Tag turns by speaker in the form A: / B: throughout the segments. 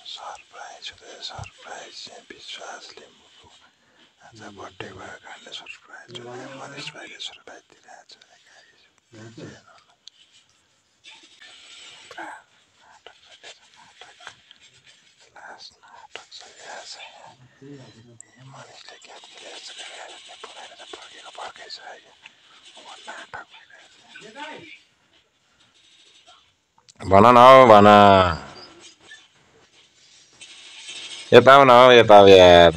A: Surprise विश्वासले आज birthday भयो कारणले सरप्राइज मनिष भाइले सरप्राइज दिइरहेको छ मनिषले क्या बोलाएर फर्केको फर्कै छ नाटक भन न हौ भन यता न हौ यता यार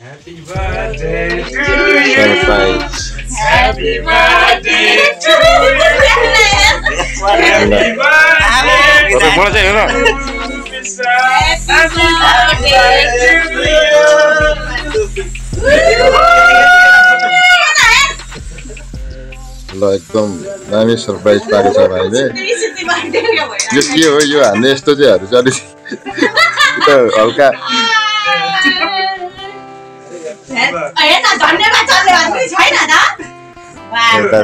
B: Happy birthday to you.
C: Happy birthday to you.
B: Happy birthday.
A: मलाई चाहिँ हेर
C: Happy birthday to you.
A: ल एकदम दामी सरप्राइज पारेछ भाइले यो के हो यो हान्ने यस्तो चाहिँ चाहिँ अलिक हल्का यता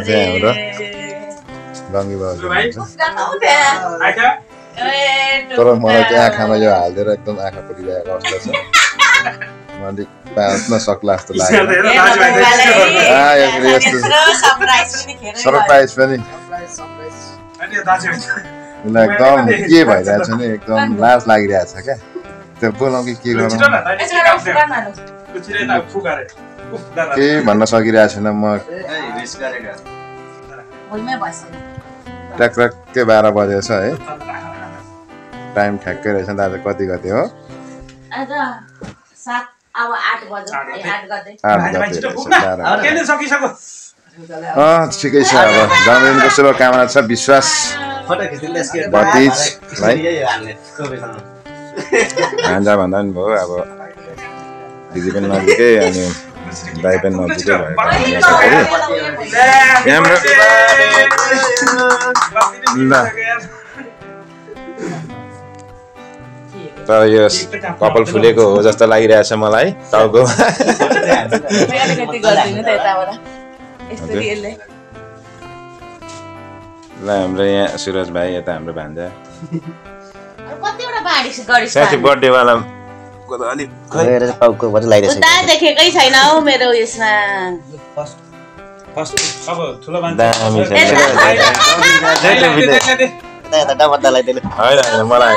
A: चाहिँ हाम्रो गङ्गी बाबु तर मलाई चाहिँ आँखामा यो हालिदिएर एकदम आँखा परिरहेको अवस्था छ मैले बाँच्न सक्ला जस्तो लाग्यो सरप्राइज पनि एकदम के भइरहेछ नि एकदम लाज लागिरहेछ क्या त्यो बोलाउँ कि के गरौँ केही भन्न सकिरहेको छैन म ट्याक्कै 12 बजेछ है टाइम ठ्याक्कै रहेछ नि आज कति गते हो
C: 8
A: ठिकै छ अब जन्मदिनको शुभकामना छ विश्वास भतिज भान्जा भन्दा पनि भयो अब दिदी पनि नजिकै अनि दाइ पनि नजिकै तर यो कपाल फुलेको हो जस्तो लागिरहेछ मलाई टाउको ल हाम्रो यहाँ सुरज भाइ यता हाम्रो भान्जा साथी बर्थडे वाला
C: देखेकै छैन हौ मेरो यसमा
A: मलाई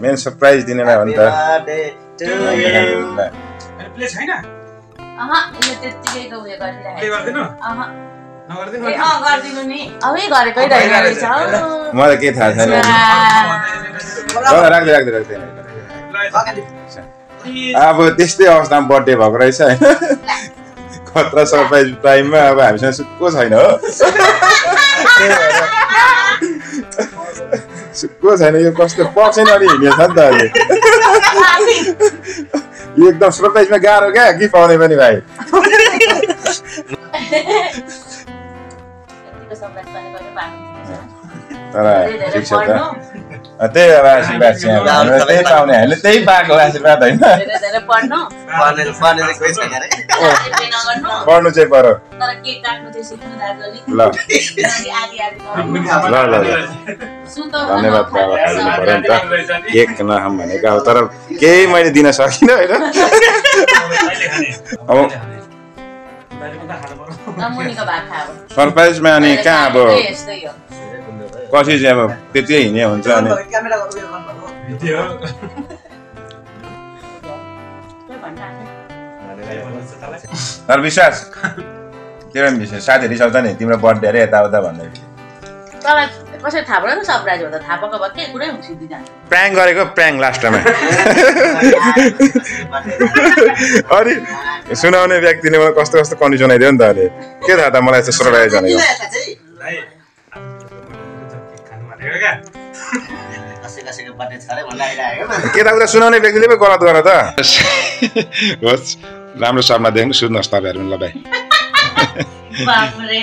A: मेन सरप्राइज दिने हो नि त मलाई के थाहा छैन राख्दै अब त्यस्तै अवस्थामा बर्थडे भएको रहेछ होइन खतरा सरप्राइज टाइममा अब हामीसँग सुक्को छैन हो सुक्को छैन यो कस्तो पर्सेन अलि हिँडेछ नि त अहिले यो एकदम सरप्राइजमा गाह्रो क्या गिफ्ट आउने पनि भाइ तर ठिक छ त त्यही अब आशीर्वाद चाहिँ त्यही पाउने हामीले त्यही पाएको आशीर्वाद होइन पढ्नु चाहिँ पर्यो ल धन्यवाद बाबा खानु पर्यो नि त केक नखाऊँ भनेको अब तर केही मैले दिन सकिनँ होइन अब सरप्राइजमा अनि कहाँ अब पछि चाहिँ अब त्यति हिँड्ने हुन्छ अनि तर विश्वास तेरो विषय साथी रिसाउँछ नि तिम्रो बर्थडे अरे यताउता भन्दाखेरि
C: तँलाई कसरी थाहा पऱ्यो नि सरप्राइज हो त थाहा पाएको भए के कुरै हुन्थ्यो जान्छ
A: प्र्याङ्क गरेको प्र्याङ्क लास्टमा अनि सुनाउने व्यक्तिले मलाई कस्तो कस्तो कन्डिसन आइदियो नि त अहिले के थाहा त मलाई चाहिँ सरप्राइज भनेको केताउता सुनाउने व्यक्तिले पो गलत गर त होस् राम्रो सपना देख्नु सुन्नुहोस् तपाईँहरू ल बाई
C: बाफ्रे